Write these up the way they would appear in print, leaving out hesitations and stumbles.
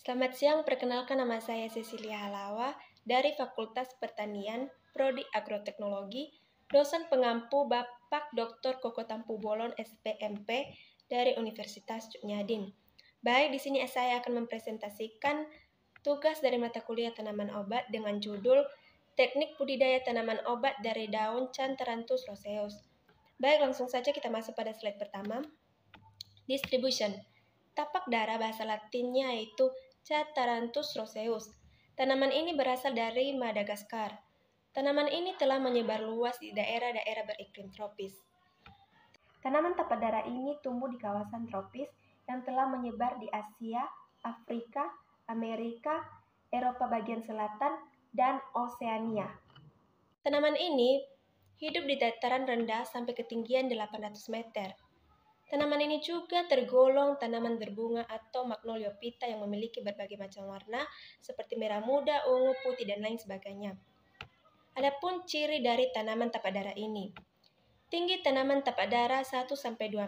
Selamat siang, perkenalkan nama saya Cecilia Halawa dari Fakultas Pertanian, Prodi Agroteknologi, dosen pengampu Bapak Dr. Koko Tampu Bolon SPMP dari Universitas Cuknyadin. Baik, di sini saya akan mempresentasikan tugas dari mata kuliah tanaman obat dengan judul Teknik Budidaya Tanaman Obat dari Daun Chantharanthus roseus. Baik, langsung saja kita masuk pada slide pertama. Distribution. Tapak dara bahasa Latinnya yaitu Chantharanthus roseus. Tanaman ini berasal dari Madagaskar. Tanaman ini telah menyebar luas di daerah-daerah beriklim tropis. Tanaman tapak dara ini tumbuh di kawasan tropis yang telah menyebar di Asia, Afrika, Amerika, Eropa bagian selatan, dan Oseania. Tanaman ini hidup di dataran rendah sampai ketinggian 800 meter. Tanaman ini juga tergolong tanaman berbunga atau Magnoliophyta yang memiliki berbagai macam warna seperti merah muda, ungu, putih, dan lain sebagainya. Adapun ciri dari tanaman tapak dara ini. Tinggi tanaman tapak dara 1-2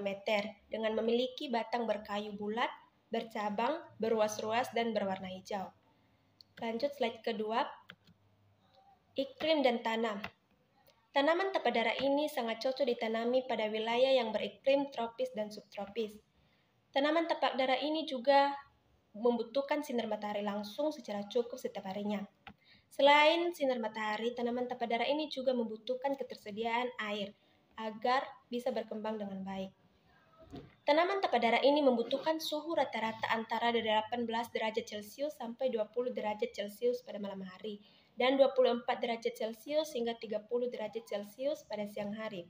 meter dengan memiliki batang berkayu bulat, bercabang, berruas-ruas, dan berwarna hijau. Lanjut slide kedua. Iklim dan tanam. Tanaman tapak dara ini sangat cocok ditanami pada wilayah yang beriklim tropis dan subtropis. Tanaman tapak dara ini juga membutuhkan sinar matahari langsung secara cukup setiap harinya. Selain sinar matahari, tanaman tapak dara ini juga membutuhkan ketersediaan air agar bisa berkembang dengan baik. Tanaman tapak dara ini membutuhkan suhu rata-rata antara 18 derajat Celcius sampai 20 derajat Celcius pada malam hari dan 24 derajat Celcius hingga 30 derajat Celcius pada siang hari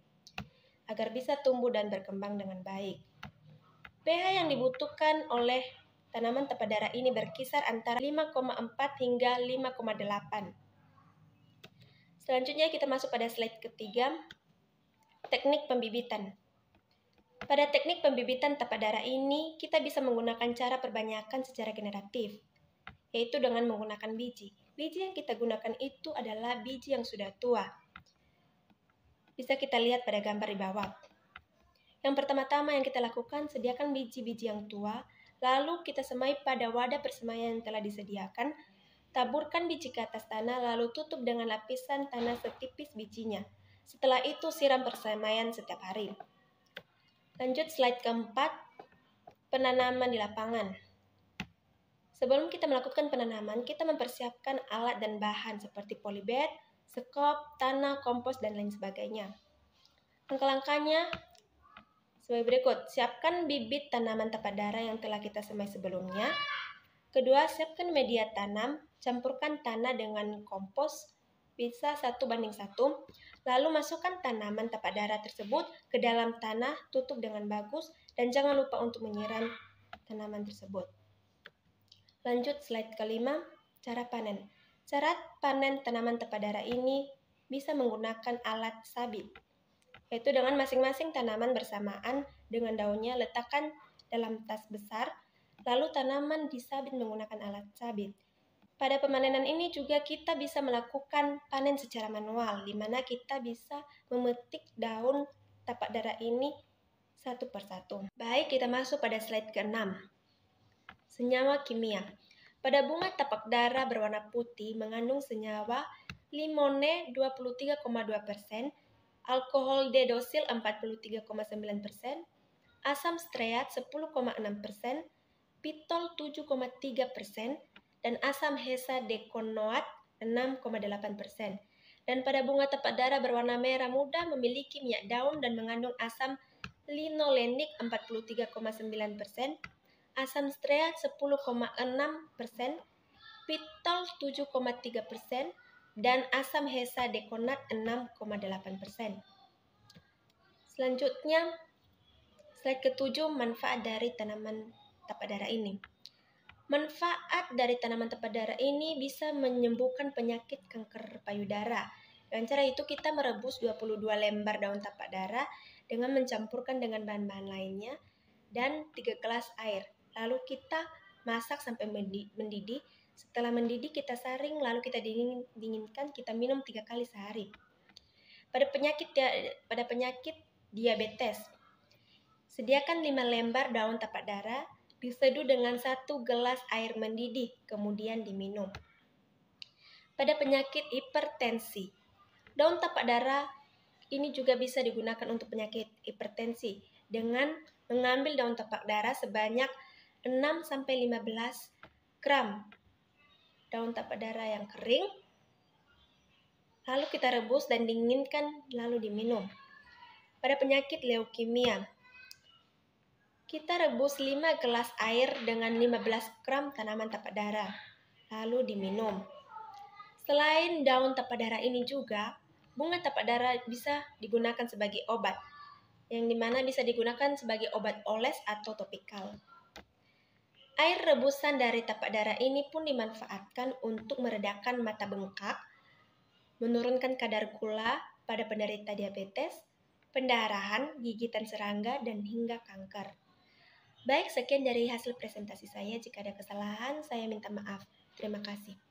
agar bisa tumbuh dan berkembang dengan baik. pH yang dibutuhkan oleh tanaman tapak dara ini berkisar antara 5,4 hingga 5,8. Selanjutnya kita masuk pada slide ketiga, teknik pembibitan. Pada teknik pembibitan tapak dara ini, kita bisa menggunakan cara perbanyakan secara generatif, yaitu dengan menggunakan biji. Biji yang kita gunakan itu adalah biji yang sudah tua. Bisa kita lihat pada gambar di bawah. Yang pertama-tama yang kita lakukan, sediakan biji-biji yang tua, lalu kita semai pada wadah persemaian yang telah disediakan, taburkan biji ke atas tanah, lalu tutup dengan lapisan tanah setipis bijinya. Setelah itu siram persemaian setiap hari. Lanjut slide keempat, penanaman di lapangan. Sebelum kita melakukan penanaman, kita mempersiapkan alat dan bahan seperti polybag, sekop, tanah, kompos, dan lain sebagainya. Langkah-langkahnya sebagai berikut. Siapkan bibit tanaman tapak dara yang telah kita semai sebelumnya. Kedua, siapkan media tanam, campurkan tanah dengan kompos, bisa 1:1. Lalu masukkan tanaman tapak dara tersebut ke dalam tanah, tutup dengan bagus, dan jangan lupa untuk menyiram tanaman tersebut. Lanjut slide kelima, cara panen. Cara panen tanaman tapak dara ini bisa menggunakan alat sabit, yaitu dengan masing-masing tanaman bersamaan dengan daunnya letakkan dalam tas besar, lalu tanaman disabit menggunakan alat sabit. Pada pemanenan ini juga kita bisa melakukan panen secara manual, di mana kita bisa memetik daun tapak dara ini satu persatu. Baik, kita masuk pada slide ke-6. Senyawa kimia. Pada bunga tapak dara berwarna putih mengandung senyawa limone 23,2%, alkohol D-dosil 43,9%, asam stearat 10,6%, pitol 7,3%, dan asam hexadeconoat 6,8%. Dan pada bunga tapak dara berwarna merah muda memiliki minyak daun dan mengandung asam linolenik 43,9%, asam stearat 10,6%, pitol 7,3%, dan asam hexadeconat 6,8%. Selanjutnya, slide ke-7, manfaat dari tanaman tapak dara ini. Manfaat dari tanaman tapak dara ini bisa menyembuhkan penyakit kanker payudara. Dengan cara itu kita merebus 22 lembar daun tapak dara dengan mencampurkan dengan bahan-bahan lainnya dan 3 gelas air. Lalu kita masak sampai mendidih. Setelah mendidih kita saring, lalu kita dinginkan, kita minum 3 kali sehari. Pada penyakit diabetes, sediakan 5 lembar daun tapak dara Diseduh dengan 1 gelas air mendidih, kemudian diminum. Pada penyakit hipertensi, daun tapak dara ini juga bisa digunakan untuk penyakit hipertensi dengan mengambil daun tapak dara sebanyak 6-15 gram daun tapak dara yang kering, lalu kita rebus dan dinginkan lalu diminum. Pada penyakit leukemia, kita rebus 5 gelas air dengan 15 gram tanaman tapak dara, lalu diminum. Selain daun tapak dara ini juga, bunga tapak dara bisa digunakan sebagai obat, yang dimana bisa digunakan sebagai obat oles atau topikal. Air rebusan dari tapak dara ini pun dimanfaatkan untuk meredakan mata bengkak, menurunkan kadar gula pada penderita diabetes, pendarahan, gigitan serangga, dan hingga kanker. Baik, sekian dari hasil presentasi saya. Jika ada kesalahan, saya minta maaf. Terima kasih.